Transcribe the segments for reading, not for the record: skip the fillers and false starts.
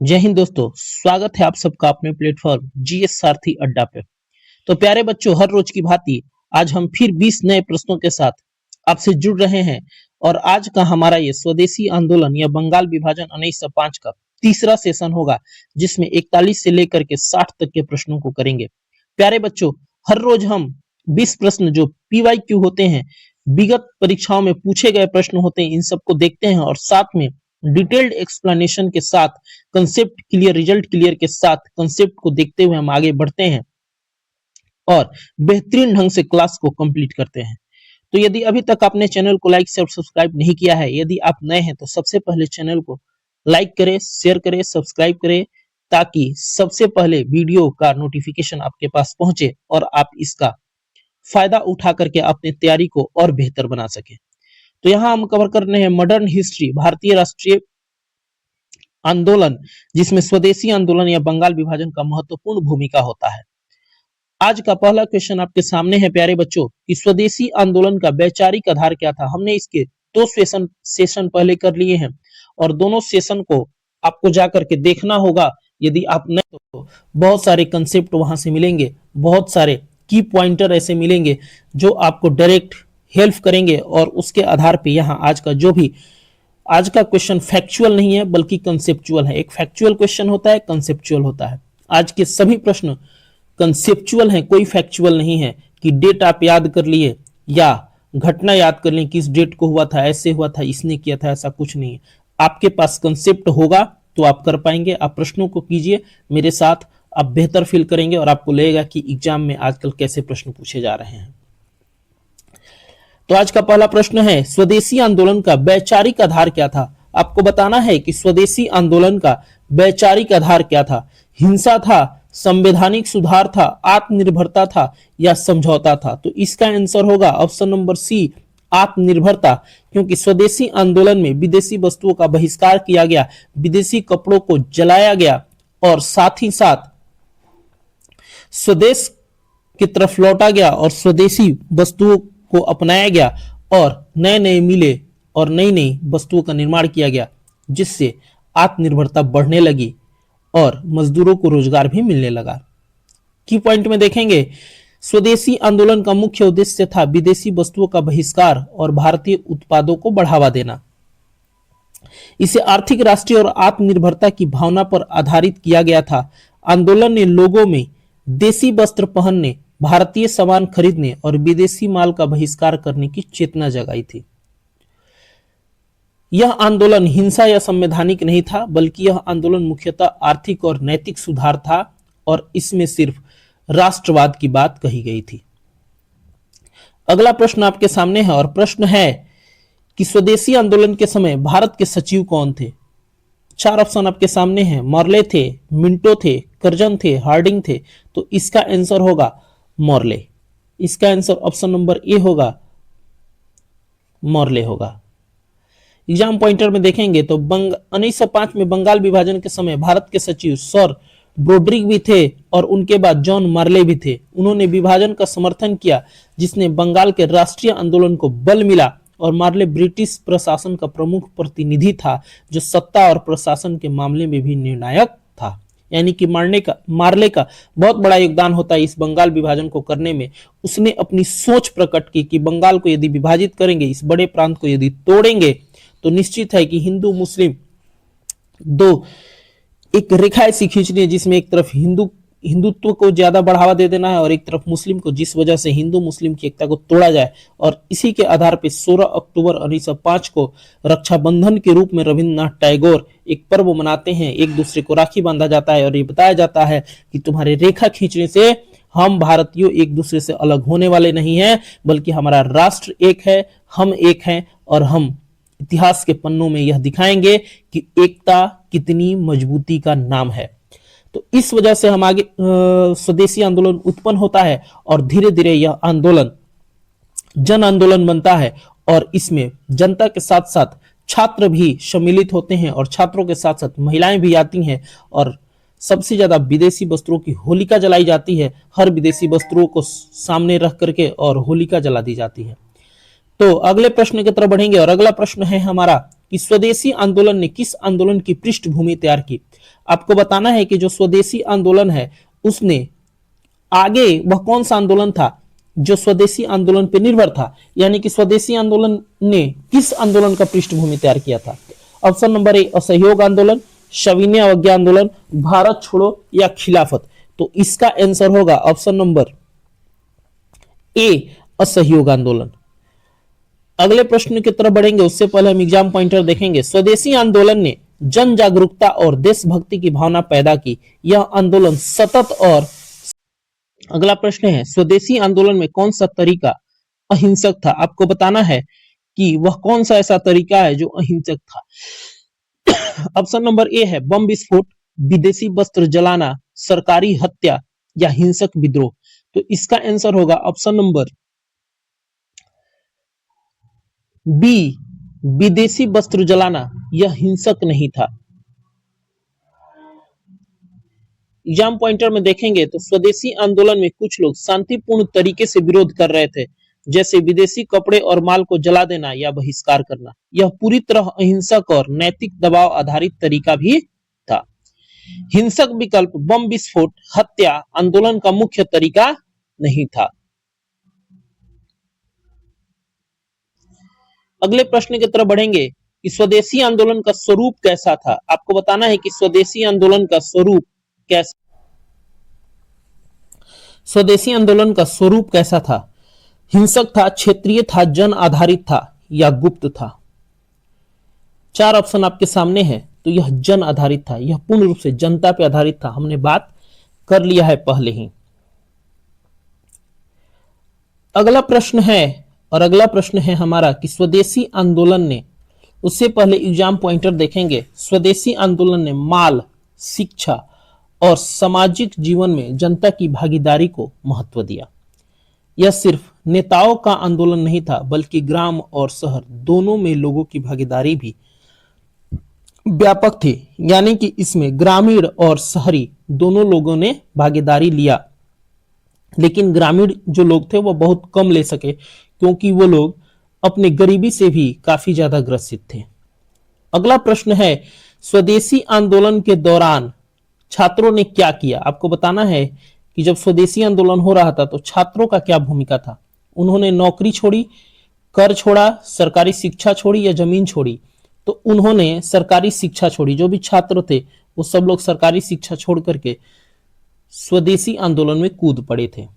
जय हिंद दोस्तों, स्वागत है आप सबका अपने प्लेटफॉर्म जीएस सारथी अड्डा पे। तो प्यारे बच्चों, हर रोज की भांति आज हम फिर 20 नए प्रश्नों के साथ आपसे जुड़ रहे हैं और आज का हमारा ये स्वदेशी आंदोलन या बंगाल विभाजन 1905 का तीसरा सेशन होगा, जिसमें 41 से लेकर के 60 तक के प्रश्नों को करेंगे। प्यारे बच्चों, हर रोज हम 20 प्रश्न जो पीवाईक्यू होते हैं, विगत परीक्षाओं में पूछे गए प्रश्न होते हैं, इन सबको देखते हैं और साथ में डिटेल्ड एक्सप्लेनेशन के साथ, कंसेप्ट क्लियर, रिजल्ट क्लियर के साथ कंसेप्ट को देखते हुए हम आगे बढ़ते हैं और बेहतरीन ढंग से क्लास को कंप्लीट करते हैं। तो यदि अभी तक आपने चैनल को लाइक शेयर सब्सक्राइब नहीं किया है, यदि आप नए हैं तो सबसे पहले चैनल को लाइक करें, शेयर करें, सब्सक्राइब करें, ताकि सबसे पहले वीडियो का नोटिफिकेशन आपके पास पहुंचे और आप इसका फायदा उठा करके अपनी तैयारी को और बेहतर बना सके। तो यहाँ हम कवर कर रहे हैं मॉडर्न हिस्ट्री, भारतीय राष्ट्रीय आंदोलन, जिसमें स्वदेशी आंदोलन या बंगाल विभाजन का महत्वपूर्ण भूमिका होता है। आज का पहला क्वेश्चन आपके सामने है प्यारे बच्चों कि स्वदेशी आंदोलन का वैचारिक आधार क्या था। हमने इसके दो सेशन पहले कर लिए हैं और दोनों सेशन को आपको जाकर के देखना होगा। यदि आप नहीं तो बहुत सारे कंसेप्ट वहां से मिलेंगे, बहुत सारे की पॉइंटर ऐसे मिलेंगे जो आपको डायरेक्ट हेल्प करेंगे और उसके आधार पे यहाँ आज का क्वेश्चन फैक्चुअल नहीं है बल्कि कंसेप्चुअल है। एक फैक्चुअल क्वेश्चन होता है, कंसेप्चुअल होता है। आज के सभी प्रश्न कंसेप्चुअल हैं, कोई फैक्चुअल नहीं है कि डेट आप याद कर लिए या घटना याद कर लिए, किस डेट को हुआ था, ऐसे हुआ था, इसने किया था, ऐसा कुछ नहीं है। आपके पास कंसेप्ट होगा तो आप कर पाएंगे। आप प्रश्नों को कीजिए मेरे साथ, आप बेहतर फील करेंगे और आपको लगेगा कि एग्जाम में आजकल कैसे प्रश्न पूछे जा रहे हैं। तो आज का पहला प्रश्न है, स्वदेशी आंदोलन का वैचारिक आधार क्या था। आपको बताना है कि स्वदेशी आंदोलन का वैचारिक आधार क्या था। हिंसा था, संवैधानिक सुधार था, आत्मनिर्भरता था या समझौता था। तो इसका आंसर होगा ऑप्शन नंबर सी, आत्मनिर्भरता। क्योंकि स्वदेशी आंदोलन में विदेशी वस्तुओं का बहिष्कार किया गया, विदेशी कपड़ों को जलाया गया और साथ ही साथ स्वदेश की तरफ लौटा गया और स्वदेशी वस्तुओं को अपनाया गया और नए नए मिले और नई नई वस्तुओं का निर्माण किया गया, जिससे आत्मनिर्भरता बढ़ने लगी और मजदूरों को रोजगार भी मिलने लगा। की पॉइंट में देखेंगे, स्वदेशी आंदोलन का मुख्य उद्देश्य था विदेशी वस्तुओं का बहिष्कार और भारतीय उत्पादों को बढ़ावा देना। इसे आर्थिक, राष्ट्रीय और आत्मनिर्भरता की भावना पर आधारित किया गया था। आंदोलन ने लोगों में देसी वस्त्र पहनने, भारतीय सामान खरीदने और विदेशी माल का बहिष्कार करने की चेतना जगाई थी। यह आंदोलन हिंसा या संवैधानिक नहीं था, बल्कि यह आंदोलन मुख्यतः आर्थिक और नैतिक सुधार था और इसमें सिर्फ राष्ट्रवाद की बात कही गई थी। अगला प्रश्न आपके सामने है और प्रश्न है कि स्वदेशी आंदोलन के समय भारत के सचिव कौन थे। चार ऑप्शन आपके सामने हैं, मॉर्ले थे, मिंटो थे, कर्जन थे, हार्डिंग थे। तो इसका आंसर होगा मॉर्ले। इसका आंसर ऑप्शन नंबर ए होगा, मॉर्ले होगा। एग्जाम पॉइंटर में देखेंगे तो 1905 में बंगाल विभाजन के समय भारत के सचिव सर ब्रोड्रिक भी थे और उनके बाद जॉन मार्ले भी थे। उन्होंने विभाजन का समर्थन किया, जिसने बंगाल के राष्ट्रीय आंदोलन को बल मिला और मार्ले ब्रिटिश प्रशासन का प्रमुख प्रतिनिधि था, जो सत्ता और प्रशासन के मामले में भी निर्णायक था। यानी कि मार्ले का बहुत बड़ा योगदान होता है इस बंगाल विभाजन को करने में। उसने अपनी सोच प्रकट की कि बंगाल को यदि विभाजित करेंगे, इस बड़े प्रांत को यदि तोड़ेंगे, तो निश्चित है कि हिंदू मुस्लिम दो एक रेखा ऐसी खींचनी है, जिसमें एक तरफ हिंदुत्व को ज्यादा बढ़ावा दे देना है और एक तरफ मुस्लिम को, जिस वजह से हिंदू मुस्लिम की एकता को तोड़ा जाए। और इसी के आधार पर 16 अक्टूबर 1905 को रक्षाबंधन के रूप में रविंद्रनाथ टैगोर एक पर्व मनाते हैं, एक दूसरे को राखी बांधा जाता है और ये बताया जाता है कि तुम्हारे रेखा खींचने से हम भारतीयों एक दूसरे से अलग होने वाले नहीं हैं, बल्कि हमारा राष्ट्र एक है, हम एक हैं और हम इतिहास के पन्नों में यह दिखाएंगे कि एकता कितनी मजबूती का नाम है। तो इस वजह से हम आगे स्वदेशी आंदोलन उत्पन्न होता है और धीरे धीरे यह आंदोलन जन आंदोलन बनता है और इसमें जनता के साथ साथ छात्र भी सम्मिलित होते हैं और छात्रों के साथ साथ महिलाएं भी आती हैं और सबसे ज्यादा विदेशी वस्त्रों की होलिका जलाई जाती है। हर विदेशी वस्त्रों को सामने रख करके और होलिका जला दी जाती है। तो अगले प्रश्न की तरफ बढ़ेंगे और अगला प्रश्न है हमारा कि स्वदेशी आंदोलन ने किस आंदोलन की पृष्ठभूमि तैयार की। आपको बताना है कि जो स्वदेशी आंदोलन है उसने आगे वह कौन सा आंदोलन था जो स्वदेशी आंदोलन पर निर्भर था, यानी कि स्वदेशी आंदोलन ने किस आंदोलन का पृष्ठभूमि तैयार किया था। ऑप्शन नंबर ए असहयोग आंदोलन, सविनय अवज्ञा आंदोलन, भारत छोड़ो या खिलाफत। तो इसका आंसर होगा ऑप्शन नंबर ए असहयोग आंदोलन। अगले प्रश्न की तरफ बढ़ेंगे उससे पहले हम एग्जाम पॉइंटर देखेंगे। स्वदेशी आंदोलन ने जन जागरूकता और देशभक्ति की भावना पैदा की। यह आंदोलन सतत और अगला प्रश्न है स्वदेशी आंदोलन में कौन सा तरीका अहिंसक था। आपको बताना है कि वह कौन सा ऐसा तरीका है जो अहिंसक था। ऑप्शन नंबर ए है बम विस्फोट, विदेशी वस्त्र जलाना, सरकारी हत्या या हिंसक विद्रोह। तो इसका आंसर होगा ऑप्शन नंबर बी विदेशी वस्त्र जलाना। यह हिंसक नहीं था। एग्जाम पॉइंटर में देखेंगे तो स्वदेशी आंदोलन में कुछ लोग शांतिपूर्ण तरीके से विरोध कर रहे थे, जैसे विदेशी कपड़े और माल को जला देना या बहिष्कार करना। यह पूरी तरह अहिंसक और नैतिक दबाव आधारित तरीका भी था। हिंसक विकल्प बम विस्फोट, हत्या आंदोलन का मुख्य तरीका नहीं था। अगले प्रश्न की तरफ बढ़ेंगे कि स्वदेशी आंदोलन का स्वरूप कैसा था। आपको बताना है कि स्वदेशी आंदोलन का स्वरूप कैसा था। हिंसक था, क्षेत्रीय था, जन आधारित था या गुप्त था। 4 ऑप्शन आपके सामने है। तो यह जन आधारित था, यह पूर्ण रूप से जनता पे आधारित था। हमने बात कर लिया है पहले ही। अगला प्रश्न है हमारा कि स्वदेशी आंदोलन ने, उससे पहले एग्जाम पॉइंटर देखेंगे। स्वदेशी आंदोलन ने माल, शिक्षा और सामाजिक जीवन में जनता की भागीदारी को महत्व दिया। यह सिर्फ नेताओं का आंदोलन नहीं था, बल्कि ग्राम और शहर दोनों में लोगों की भागीदारी भी व्यापक थी। यानी कि इसमें ग्रामीण और शहरी दोनों लोगों ने भागीदारी लिया, लेकिन ग्रामीण जो लोग थे वो बहुत कम ले सके, क्योंकि वो लोग अपने गरीबी से भी काफी ज्यादा ग्रसित थे। अगला प्रश्न है स्वदेशी आंदोलन के दौरान छात्रों ने क्या किया। आपको बताना है कि जब स्वदेशी आंदोलन हो रहा था तो छात्रों का क्या भूमिका था। उन्होंने नौकरी छोड़ी, कर छोड़ा, सरकारी शिक्षा छोड़ी या जमीन छोड़ी। तो उन्होंने सरकारी शिक्षा छोड़ी। जो भी छात्र थे वो सब लोग सरकारी शिक्षा छोड़ करके स्वदेशी आंदोलन में कूद पड़े थे।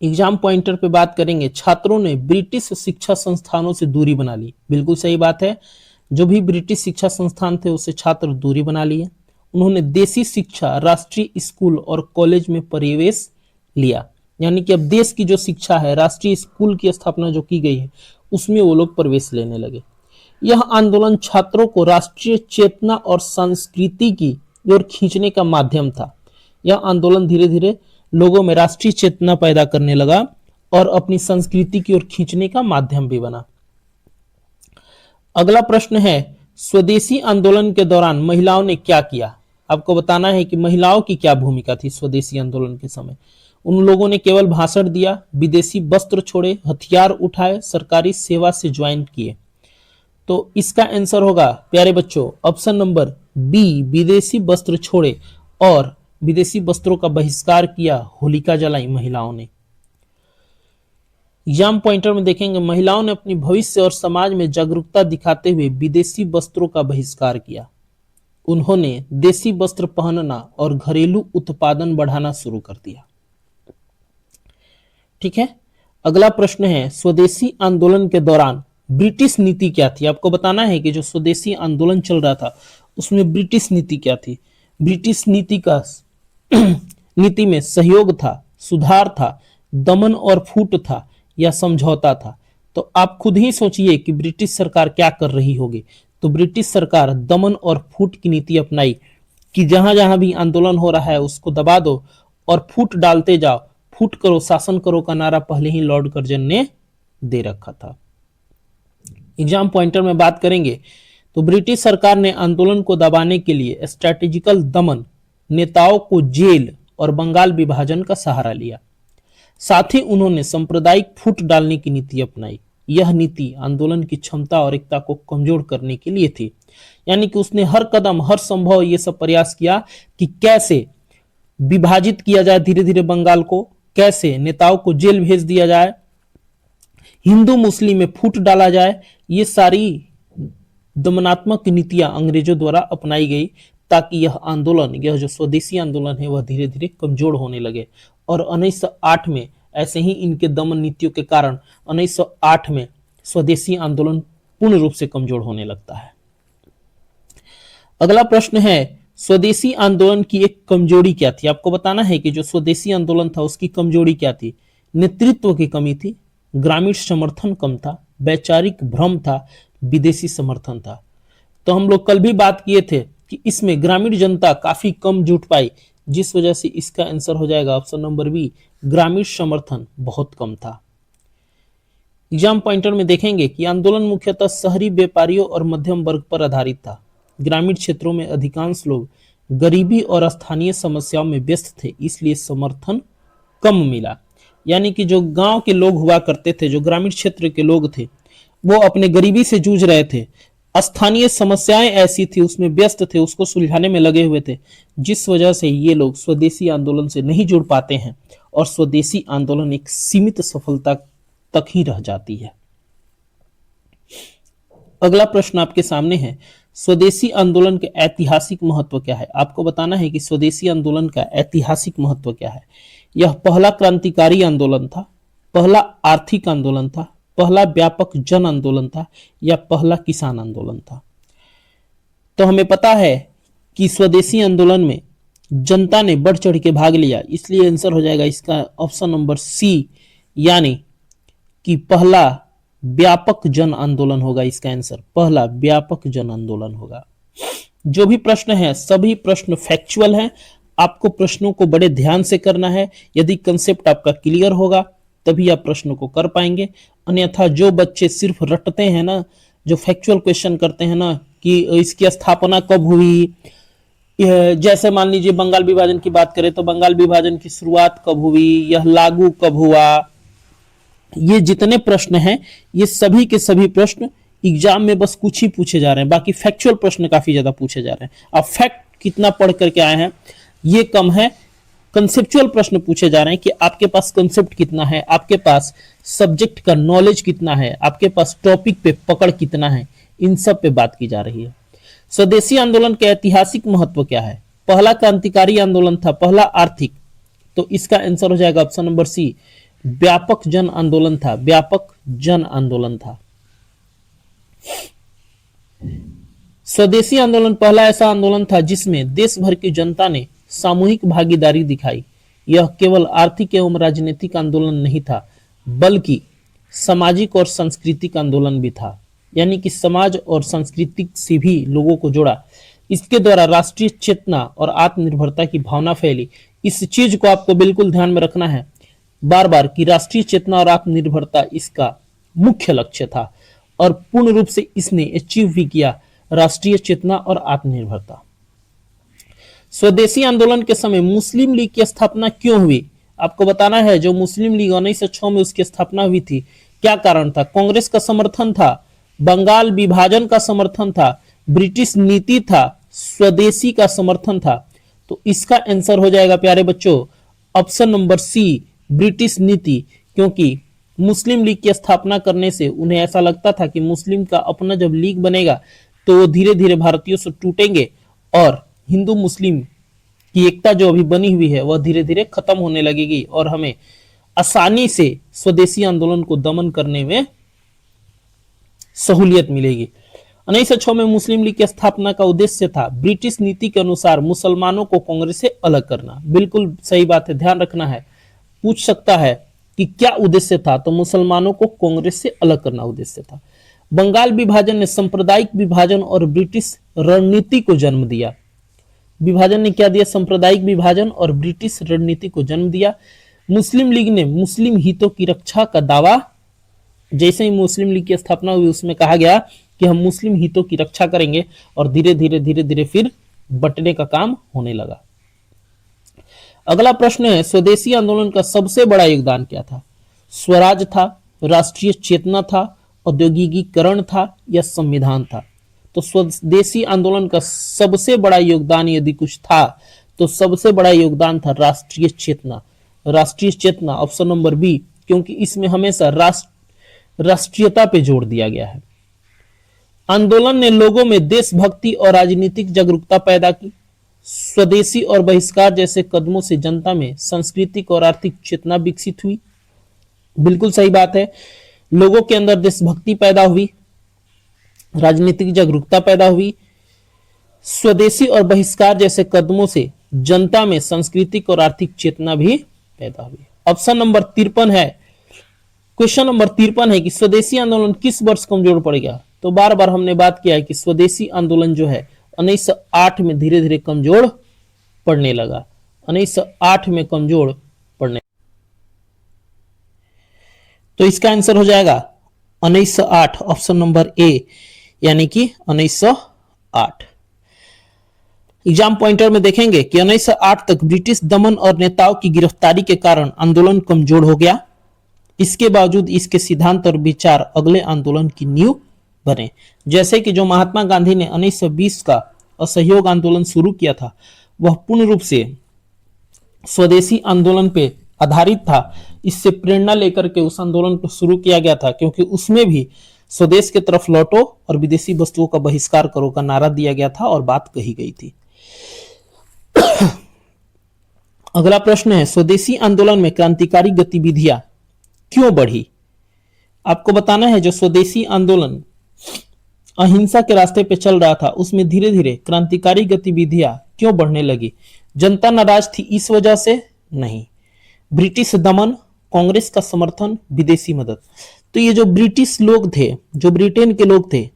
एग्जाम पॉइंटर पे बात करेंगे। छात्रों ने ब्रिटिश शिक्षा संस्थानों से दूरी बना ली। बिल्कुल सही बात है, जो भी ब्रिटिश शिक्षा संस्थान थे उससे छात्र दूरी बना लिए। उन्होंने देसी शिक्षा, राष्ट्रीय स्कूल और कॉलेज में प्रवेश लिया। यानी कि अब देश की जो शिक्षा है, राष्ट्रीय स्कूल की स्थापना जो की गई है, उसमें वो लोग प्रवेश लेने लगे। यह आंदोलन छात्रों को राष्ट्रीय चेतना और संस्कृति की ओर खींचने का माध्यम था। यह आंदोलन धीरे धीरे लोगों में राष्ट्रीय चेतना पैदा करने लगा और अपनी संस्कृति की ओर खींचने का माध्यम भी बना। अगला प्रश्न है स्वदेशी आंदोलन के दौरान महिलाओं ने क्या किया। आपको बताना है कि महिलाओं की क्या भूमिका थी स्वदेशी आंदोलन के समय। उन लोगों ने केवल भाषण दिया, विदेशी वस्त्र छोड़े, हथियार उठाए, सरकारी सेवा से ज्वाइन किए। तो इसका आंसर होगा प्यारे बच्चों ऑप्शन नंबर बी, विदेशी वस्त्र छोड़े और विदेशी वस्त्रों का बहिष्कार किया, होलिका जलाई महिलाओं ने। एग्जाम पॉइंटर में देखेंगे महिलाओं ने अपनी भविष्य और समाज में जागरूकता दिखाते हुए विदेशी वस्त्रों का बहिष्कार किया। उन्होंने देसी वस्त्र पहनना और घरेलू उत्पादन बढ़ाना शुरू कर दिया। ठीक है, अगला प्रश्न है स्वदेशी आंदोलन के दौरान ब्रिटिश नीति क्या थी। आपको बताना है कि जो स्वदेशी आंदोलन चल रहा था उसमें ब्रिटिश नीति क्या थी। ब्रिटिश नीति का नीति में सहयोग था, सुधार था, दमन और फूट था या समझौता था। तो आप खुद ही सोचिए कि ब्रिटिश सरकार क्या कर रही होगी। तो ब्रिटिश सरकार दमन और फूट की नीति अपनाई कि जहां जहां भी आंदोलन हो रहा है उसको दबा दो और फूट डालते जाओ। फूट करो, शासन करो का नारा पहले ही लॉर्ड कर्जन ने दे रखा था। एग्जाम पॉइंटर में बात करेंगे तो ब्रिटिश सरकार ने आंदोलन को दबाने के लिए स्ट्रैटेजिकल दमन, नेताओं को जेल और बंगाल विभाजन का सहारा लिया। साथ ही उन्होंने सांप्रदायिक फूट डालने की नीति अपनाई। यह नीति आंदोलन की क्षमता और एकता को कमजोर करने के लिए थी। यानी कि उसने हर कदम, हर संभव ये सब प्रयास किया कि कैसे विभाजित किया जाए धीरे धीरे बंगाल को, कैसे नेताओं को जेल भेज दिया जाए, हिंदू मुस्लिम में फूट डाला जाए। ये सारी दमनात्मक नीतियां अंग्रेजों द्वारा अपनाई गई ताकि यह आंदोलन, यह जो स्वदेशी आंदोलन है, वह धीरे धीरे कमजोर होने लगे। और 1908 में ऐसे ही इनके दमन नीतियों के कारण 1908 में स्वदेशी आंदोलन पूर्ण रूप से कमजोर होने लगता है। अगला प्रश्न है, स्वदेशी आंदोलन की एक कमजोरी क्या थी? आपको बताना है कि जो स्वदेशी आंदोलन था उसकी कमजोरी क्या थी। नेतृत्व की कमी थी, ग्रामीण समर्थन कम था, वैचारिक भ्रम था, विदेशी समर्थन था। तो हम लोग कल भी बात किए थे कि इसमें ग्रामीण जनता काफी कम जुट पाई, जिस वजह से इसका आंसर हो जाएगा ऑप्शन नंबर बी, ग्रामीण समर्थन बहुत कम था। एग्जाम पॉइंटर में देखेंगे कि आंदोलन मुख्यतः शहरी व्यापारियों और मध्यम वर्ग पर आधारित था। ग्रामीण क्षेत्रों में अधिकांश लोग गरीबी और स्थानीय समस्याओं में व्यस्त थे, इसलिए समर्थन कम मिला। यानी कि जो गांव के लोग हुआ करते थे, जो ग्रामीण क्षेत्र के लोग थे, वो अपने गरीबी से जूझ रहे थे, स्थानीय समस्याएं ऐसी थी, उसमें व्यस्त थे, उसको सुलझाने में लगे हुए थे, जिस वजह से ये लोग स्वदेशी आंदोलन से नहीं जुड़ पाते हैं और स्वदेशी आंदोलन एक सीमित सफलता तक ही रह जाती है। अगला प्रश्न आपके सामने है, स्वदेशी आंदोलन के ऐतिहासिक महत्व क्या है? आपको बताना है कि स्वदेशी आंदोलन का ऐतिहासिक महत्व क्या है। यह पहला क्रांतिकारी आंदोलन था, पहला आर्थिक आंदोलन था, पहला व्यापक जन आंदोलन था, या पहला किसान आंदोलन था। तो हमें पता है कि स्वदेशी आंदोलन में जनता ने बढ़ चढ़ के भाग लिया, इसलिए आंसर हो जाएगा इसका ऑप्शन नंबर सी, यानी कि पहला व्यापक जन आंदोलन होगा। इसका आंसर पहला व्यापक जन आंदोलन होगा। जो भी प्रश्न है सभी प्रश्न फैक्चुअल हैं, आपको प्रश्नों को बड़े ध्यान से करना है। यदि कंसेप्ट आपका क्लियर होगा तभी आप प्रश्न को कर पाएंगे, अन्यथा जो बच्चे सिर्फ रटते हैं ना, जो फैक्चुअल क्वेश्चन करते हैं ना कि इसकी स्थापना कब हुई, जैसे मान लीजिए बंगाल विभाजन की बात करें तो बंगाल विभाजन की शुरुआत कब हुई, यह लागू कब हुआ, ये जितने प्रश्न हैं ये सभी के सभी प्रश्न एग्जाम में बस कुछ ही पूछे जा रहे हैं, बाकी फैक्चुअल प्रश्न काफी ज्यादा पूछे जा रहे हैं। आप फैक्ट कितना पढ़ करके आए हैं ये कम है, कंसेप्चुअल प्रश्न पूछे जा रहे हैं कि आपके पास कंसेप्ट कितना है, आपके पास सब्जेक्ट का नॉलेज कितना है, आपके पास टॉपिक पे पकड़ कितना है, इन सब पे बात की जा रही है। स्वदेशी आंदोलन का ऐतिहासिक महत्व क्या है? पहला क्रांतिकारी आंदोलन था, पहला आर्थिक, तो इसका आंसर हो जाएगा ऑप्शन नंबर सी, व्यापक जन आंदोलन था, व्यापक जन आंदोलन था। स्वदेशी आंदोलन पहला ऐसा आंदोलन था जिसमें देश भर की जनता ने सामूहिक भागीदारी दिखाई। यह केवल आर्थिक एवं राजनीतिक आंदोलन नहीं था, बल्कि सामाजिक और सांस्कृतिक आंदोलन भी था। यानी कि समाज और संस्कृति से भी लोगों को जोड़ा। इसके द्वारा राष्ट्रीय चेतना और आत्मनिर्भरता की भावना फैली। इस चीज को आपको बिल्कुल ध्यान में रखना है बार बार कि राष्ट्रीय चेतना और आत्मनिर्भरता इसका मुख्य लक्ष्य था और पूर्ण रूप से इसने अचीव भी किया, राष्ट्रीय चेतना और आत्मनिर्भरता। स्वदेशी आंदोलन के समय मुस्लिम लीग की स्थापना क्यों हुई? आपको बताना है, जो मुस्लिम लीग 1906 में उसकी स्थापना हुई थी, क्या कारण था? कांग्रेस का समर्थन था, बंगाल विभाजन का समर्थन था, ब्रिटिश नीति था, स्वदेशी का समर्थन था। तो इसका आंसर हो जाएगा प्यारे बच्चों ऑप्शन नंबर सी, ब्रिटिश नीति। क्योंकि मुस्लिम लीग की स्थापना करने से उन्हें ऐसा लगता था कि मुस्लिम का अपना जब लीग बनेगा तो वो धीरे धीरे भारतीयों से टूटेंगे और हिंदू मुस्लिम की एकता जो अभी बनी हुई है वह धीरे धीरे खत्म होने लगेगी और हमें आसानी से स्वदेशी आंदोलन को दमन करने में सहूलियत मिलेगी। 1906 में मुस्लिम लीग की स्थापना का उद्देश्य था ब्रिटिश नीति के अनुसार मुसलमानों को कांग्रेस से अलग करना। बिल्कुल सही बात है, ध्यान रखना है, पूछ सकता है कि क्या उद्देश्य था, तो मुसलमानों को कांग्रेस से अलग करना उद्देश्य था। बंगाल विभाजन ने सांप्रदायिक विभाजन और ब्रिटिश रणनीति को जन्म दिया। विभाजन ने क्या दिया? सांप्रदायिक विभाजन और ब्रिटिश रणनीति को जन्म दिया। मुस्लिम लीग ने मुस्लिम हितों की रक्षा का दावा, जैसे ही मुस्लिम लीग की स्थापना हुई उसमें कहा गया कि हम मुस्लिम हितों की रक्षा करेंगे और धीरे धीरे फिर बंटने का काम होने लगा। अगला प्रश्न है, स्वदेशी आंदोलन का सबसे बड़ा योगदान क्या था? स्वराज था, राष्ट्रीय चेतना था, औद्योगिकीकरण था या संविधान था? तो स्वदेशी आंदोलन का सबसे बड़ा योगदान यदि कुछ था तो सबसे बड़ा योगदान था राष्ट्रीय चेतना। राष्ट्रीय चेतना ऑप्शन नंबर बी, क्योंकि इसमें हमेशा राष्ट्रीयता पे जोर दिया गया है। आंदोलन ने लोगों में देशभक्ति और राजनीतिक जागरूकता पैदा की। स्वदेशी और बहिष्कार जैसे कदमों से जनता में सांस्कृतिक और आर्थिक चेतना विकसित हुई। बिल्कुल सही बात है, लोगों के अंदर देशभक्ति पैदा हुई, राजनीतिक जागरूकता पैदा हुई। स्वदेशी और बहिष्कार जैसे कदमों से जनता में सांस्कृतिक और आर्थिक चेतना भी पैदा हुई। ऑप्शन नंबर 53 है, क्वेश्चन नंबर 53 है कि स्वदेशी आंदोलन किस वर्ष कमजोर पड़ गया? तो बार बार हमने बात किया है कि स्वदेशी आंदोलन जो है 1908 में धीरे धीरे कमजोर पड़ने लगा। 1908 में कमजोर पड़ने, तो इसका आंसर हो जाएगा 1908, ऑप्शन नंबर ए, यानी कि 1908। एग्जाम पॉइंटर में देखेंगे कि 1908 तक ब्रिटिश दमन और नेताओं की गिरफ्तारी के कारण आंदोलन कमजोर हो गया। इसके बावजूद इसके सिद्धांत और विचार अगले आंदोलन की नींव बने। जैसे कि जो महात्मा गांधी ने 1920 का असहयोग आंदोलन शुरू किया था, वह पूर्ण रूप से स्वदेशी आंदोलन पे आधारित था। इससे प्रेरणा लेकर के उस आंदोलन को शुरू किया गया था, क्योंकि उसमें भी स्वदेश के तरफ लौटो और विदेशी वस्तुओं का बहिष्कार करो का नारा दिया गया था और बात कही गई थी। अगला प्रश्न है, स्वदेशी आंदोलन में क्रांतिकारी गतिविधियां क्यों बढ़ी? आपको बताना है जो स्वदेशी आंदोलन अहिंसा के रास्ते पे चल रहा था, उसमें धीरे धीरे क्रांतिकारी गतिविधियां क्यों बढ़ने लगी? जनता नाराज थी इस वजह से? नहीं। ब्रिटिश दमन, कांग्रेस का समर्थन, विदेशी मदद। तो ये जो ब्रिटिश लोग थे, जो ब्रिटेन के लोग थे,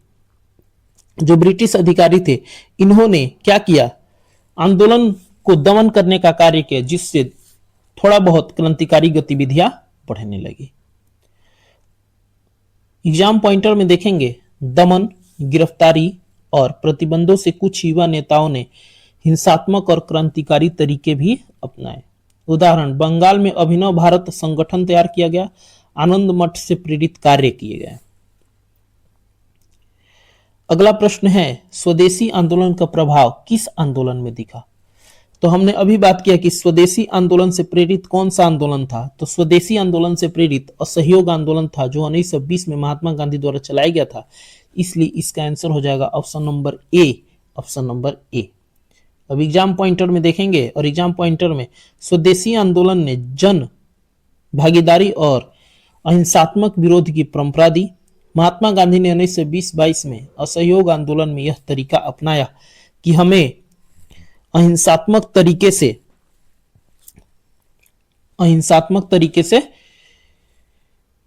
जो ब्रिटिश अधिकारी थे, इन्होंने क्या किया? आंदोलन को दमन करने का कार्य किया, जिससे थोड़ा बहुत क्रांतिकारी गतिविधियां बढ़ने लगी। एग्जाम पॉइंटर में देखेंगे दमन, गिरफ्तारी और प्रतिबंधों से कुछ युवा नेताओं ने हिंसात्मक और क्रांतिकारी तरीके भी अपनाए। उदाहरण, बंगाल में अभिनव भारत संगठन तैयार किया गया, आनंद मठ से प्रेरित कार्य किए गए। अगला प्रश्न है, स्वदेशी आंदोलन का प्रभाव किस आंदोलन में दिखा? तो हमने अभी बात किया कि स्वदेशी आंदोलन से प्रेरित कौन सा आंदोलन था? तो स्वदेशी आंदोलन से प्रेरित असहयोग आंदोलन था, जो 1920 में महात्मा गांधी द्वारा चलाया गया था। इसलिए इसका आंसर हो जाएगा option number A, option number A. अब एग्जाम पॉइंटर में देखेंगे, और एग्जाम पॉइंटर में स्वदेशी आंदोलन ने जन भागीदारी और अहिंसात्मक विरोध की परंपरा दी। महात्मा गांधी ने 1920-22 में असहयोग आंदोलन में यह तरीका अपनाया कि हमें अहिंसात्मक तरीके से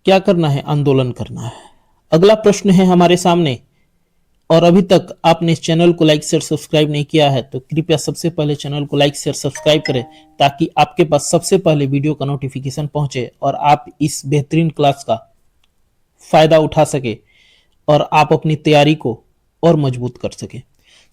क्या करना है? आंदोलन करना है। अगला प्रश्न है हमारे सामने, और अभी तक आपने इस चैनल को लाइक शेयर सब्सक्राइब नहीं किया है तो कृपया सबसे पहले चैनल को लाइक शेयर सब्सक्राइब करें, ताकि आपके पास सबसे पहले वीडियो का नोटिफिकेशन पहुंचे और आप इस बेहतरीन क्लास का फायदा उठा सके और आप अपनी तैयारी को और मजबूत कर सके।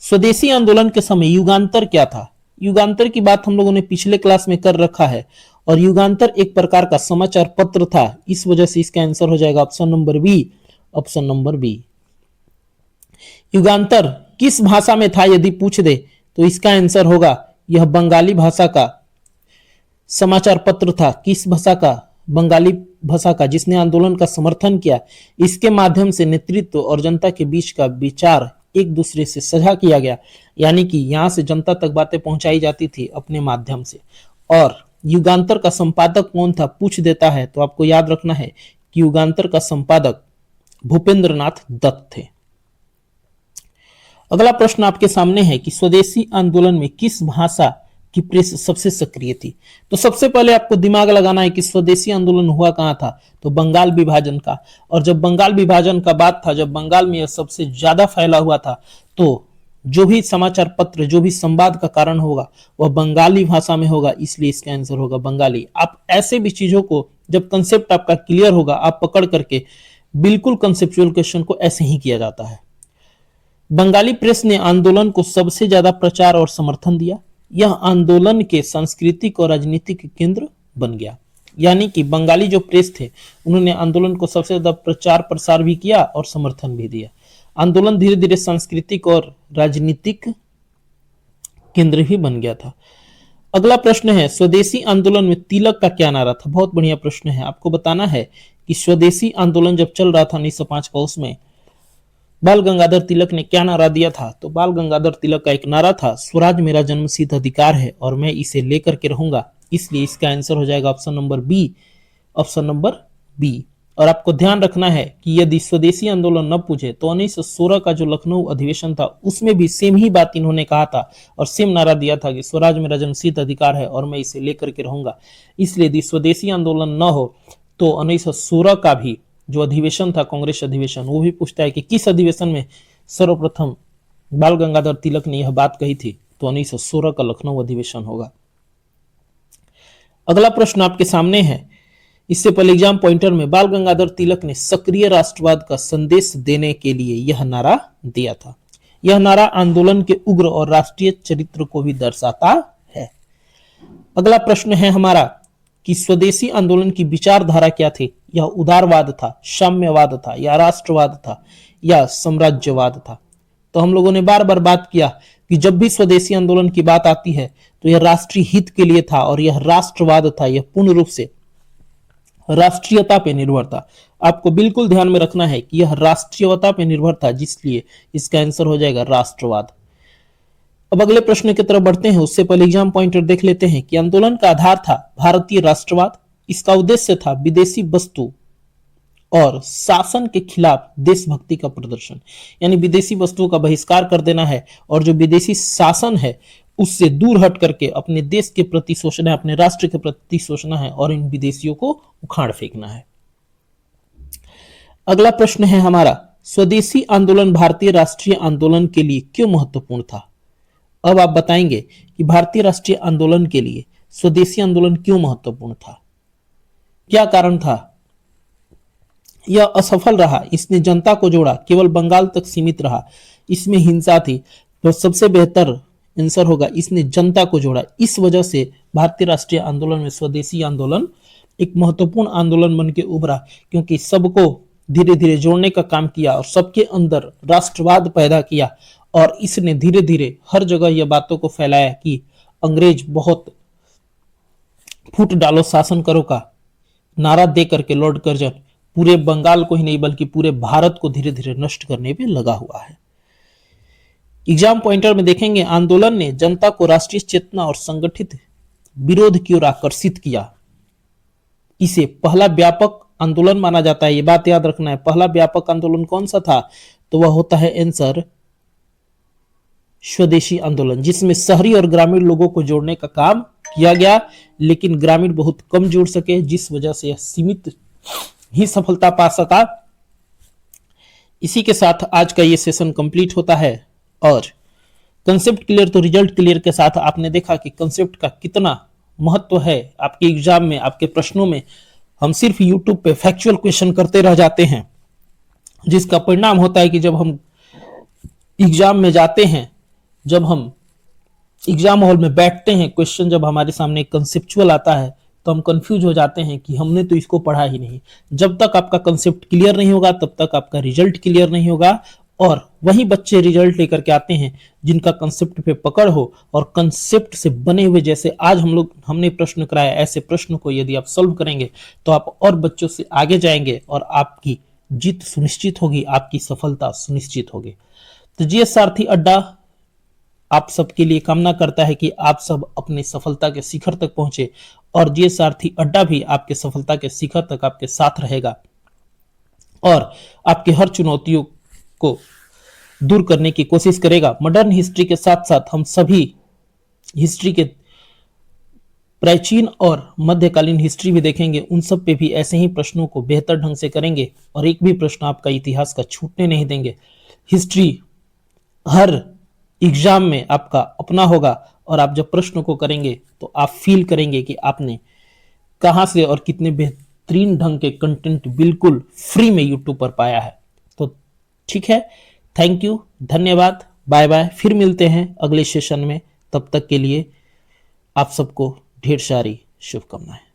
स्वदेशी आंदोलन के समय युगांतर क्या था? युगांतर की बात हम लोगों ने पिछले क्लास में कर रखा है, और युगांतर एक प्रकार का समाचार पत्र था। इस वजह से इसका आंसर हो जाएगा option number B, option number B. Yugantar किस भाषा में था यदि पूछ दे तो इसका आंसर होगा यह बंगाली भाषा का समाचार पत्र था। किस भाषा का? बंगाली भाषा का, जिसने आंदोलन का समर्थन किया। इसके माध्यम से नेतृत्व और जनता के बीच का विचार एक दूसरे से साझा किया गया, यानी कि यहां से जनता तक बातें पहुंचाई जाती थी अपने माध्यम से। और युगांतर का संपादक कौन था पूछ देता है तो आपको याद रखना है कि युगांतर का संपादक भूपेंद्रनाथ दत्त थे। अगला प्रश्न आपके सामने है कि स्वदेशी आंदोलन में किस भाषा की प्रेस सबसे सक्रिय थी? तो सबसे पहले आपको दिमाग लगाना है कि स्वदेशी आंदोलन हुआ कहां था? तो बंगाल विभाजन का। और जब बंगाल विभाजन का बात था, जब बंगाल में यह सबसे ज्यादा फैला हुआ था, तो जो भी समाचार पत्र, जो भी संवाद का कारण होगा वह बंगाली भाषा में होगा, इसलिए इसका आंसर होगा बंगाली। आप ऐसे भी चीजों को, जब कंसेप्ट आपका क्लियर होगा, आप पकड़ करके बिल्कुल कंसेप्चुअल क्वेश्चन को ऐसे ही किया जाता है। बंगाली प्रेस ने आंदोलन को सबसे ज्यादा प्रचार और समर्थन दिया। यह आंदोलन के सांस्कृतिक और राजनीतिक केंद्र बन गया। यानी कि बंगाली जो प्रेस थे उन्होंने आंदोलन को सबसे ज्यादा प्रचार प्रसार भी किया और समर्थन भी दिया। आंदोलन धीरे धीरे सांस्कृतिक और राजनीतिक केंद्र भी बन गया था। अगला प्रश्न है, स्वदेशी आंदोलन में तिलक का क्या नारा था? बहुत बढ़िया प्रश्न है। आपको बताना है कि स्वदेशी आंदोलन जब चल रहा था 1905 का, उसमें बाल गंगाधर तिलक ने क्या नारा दिया था? तो बाल गंगाधर तिलक का एक नारा था, स्वराज मेरा जन्मसिद्ध अधिकार है और मैं इसे लेकर के रहूंगा। इसलिए इसका आंसर हो जाएगा option number B, option number B. और आपको ध्यान रखना है कि यदि स्वदेशी आंदोलन न पूछे तो 1916 का जो लखनऊ अधिवेशन था उसमें भी सेम ही बात इन्होंने कहा था और सेम नारा दिया था कि स्वराज मेरा जन्मसिद्ध अधिकार है और मैं इसे लेकर के रहूंगा। इसलिए यदि स्वदेशी आंदोलन न हो तो 1916 का भी जो अधिवेशन था, कांग्रेस अधिवेशन, वो भी पूछता है कि किस अधिवेशन में सर्वप्रथम बाल गंगाधर तिलक ने यह बात कही थी? तो 1916 का लखनऊ अधिवेशन होगा। अगला प्रश्न आपके सामने है, इससे पहले एग्जाम पॉइंटर में बाल गंगाधर तिलक ने सक्रिय राष्ट्रवाद का संदेश देने के लिए यह नारा दिया था। यह नारा आंदोलन के उग्र और राष्ट्रीय चरित्र को भी दर्शाता है। अगला प्रश्न है हमारा कि स्वदेशी आंदोलन की विचारधारा क्या थी? यह उदारवाद था, साम्यवाद था, या राष्ट्रवाद था, या साम्राज्यवाद था? तो हम लोगों ने बार बार बात किया कि जब भी स्वदेशी आंदोलन की बात आती है तो यह राष्ट्रीय हित के लिए था और यह राष्ट्रवाद था, यह पूर्ण रूप से राष्ट्रीयता पे निर्भर था। आपको बिल्कुल ध्यान में रखना है कि यह राष्ट्रीयता पे निर्भर था, जिसलिए इसका आंसर हो जाएगा राष्ट्रवाद। अब अगले प्रश्न की तरफ बढ़ते हैं, उससे पहले एग्जाम पॉइंटर देख लेते हैं कि आंदोलन का आधार था भारतीय राष्ट्रवाद। इसका उद्देश्य था विदेशी वस्तु और शासन के खिलाफ देशभक्ति का प्रदर्शन, यानी विदेशी वस्तुओं का बहिष्कार कर देना है और जो विदेशी शासन है उससे दूर हट करके अपने देश के प्रति सोचना है, अपने राष्ट्र के प्रति सोचना है और इन विदेशियों को उखाड़ फेंकना है। अगला प्रश्न है हमारा, स्वदेशी आंदोलन भारतीय राष्ट्रीय आंदोलन के लिए क्यों महत्वपूर्ण था? अब आप बताएंगे कि भारतीय राष्ट्रीय आंदोलन के लिए स्वदेशी आंदोलन क्यों महत्वपूर्ण था, क्या कारण था? यह असफल रहा, इसने जनता को जोड़ा, केवल बंगाल तक सीमित रहा, इसमें हिंसा थी। तो सबसे बेहतर आंसर होगा इसने जनता को जोड़ा। इस वजह से भारतीय राष्ट्रीय आंदोलन में स्वदेशी आंदोलन एक महत्वपूर्ण आंदोलन बन के उभरा, क्योंकि सबको धीरे धीरे जोड़ने का काम किया और सबके अंदर राष्ट्रवाद पैदा किया और इसने धीरे धीरे हर जगह यह बातों को फैलाया कि अंग्रेज बहुत फूट डालो शासन करो का नारा दे करके लॉर्ड कर्जन पूरे बंगाल को ही नहीं बल्कि पूरे भारत को धीरे धीरे नष्ट करने पे लगा हुआ है। एग्जाम पॉइंटर में देखेंगे, आंदोलन ने जनता को राष्ट्रीय चेतना और संगठित विरोध की ओर आकर्षित किया। इसे पहला व्यापक आंदोलन माना जाता है, ये बात याद रखना है। पहला व्यापक आंदोलन कौन सा था? तो वह होता है आंसर स्वदेशी आंदोलन, जिसमें शहरी और ग्रामीण लोगों को जोड़ने का काम किया गया, लेकिन ग्रामीण बहुत कम जुड़ सके, जिस वजह से यह सीमित ही सफलता पा सका। इसी के साथ आज का ये सेशन कंप्लीट होता है और कंसेप्ट क्लियर तो रिजल्ट क्लियर के साथ आपने देखा कि कंसेप्ट का कितना महत्व है आपके एग्जाम में, आपके प्रश्नों में। हम सिर्फ यूट्यूब पे फैक्चुअल क्वेश्चन करते रह जाते हैं, जिसका परिणाम होता है कि जब हम एग्जाम में जाते हैं, जब हम एग्जाम हॉल में बैठते हैं, क्वेश्चन जब हमारे सामने कंसेप्चुअल आता है तो हम कंफ्यूज हो जाते हैं कि हमने तो इसको पढ़ा ही नहीं। जब तक आपका कंसेप्ट क्लियर नहीं होगा तब तक आपका रिजल्ट क्लियर नहीं होगा। और वही बच्चे रिजल्ट लेकर के आते हैं जिनका कंसेप्ट पे पकड़ हो और कंसेप्ट से बने हुए, जैसे आज हमने प्रश्न कराया, ऐसे प्रश्न को यदि आप सॉल्व करेंगे तो आप और बच्चों से आगे जाएंगे और आपकी जीत सुनिश्चित होगी, आपकी सफलता सुनिश्चित होगी। तो जीएस सारथी अड्डा आप सबके लिए कामना करता है कि आप सब अपने सफलता के शिखर तक पहुंचे और जीएस सारथी अड्डा भी आपके सफलता के शिखर तक आपके साथ रहेगा और आपके हर चुनौतियों को दूर करने की कोशिश करेगा। मॉडर्न हिस्ट्री के साथ साथ हम सभी हिस्ट्री के प्राचीन और मध्यकालीन हिस्ट्री भी देखेंगे, उन सब पे भी ऐसे ही प्रश्नों को बेहतर ढंग से करेंगे और एक भी प्रश्न आपका इतिहास का छूटने नहीं देंगे। हिस्ट्री हर एग्जाम में आपका अपना होगा और आप जब प्रश्न को करेंगे तो आप फील करेंगे कि आपने कहां से और कितने बेहतरीन ढंग के कंटेंट बिल्कुल फ्री में यूट्यूब पर पाया है। तो ठीक है, थैंक यू, धन्यवाद, बाय बाय। फिर मिलते हैं अगले सेशन में, तब तक के लिए आप सबको ढेर सारी शुभकामनाएं।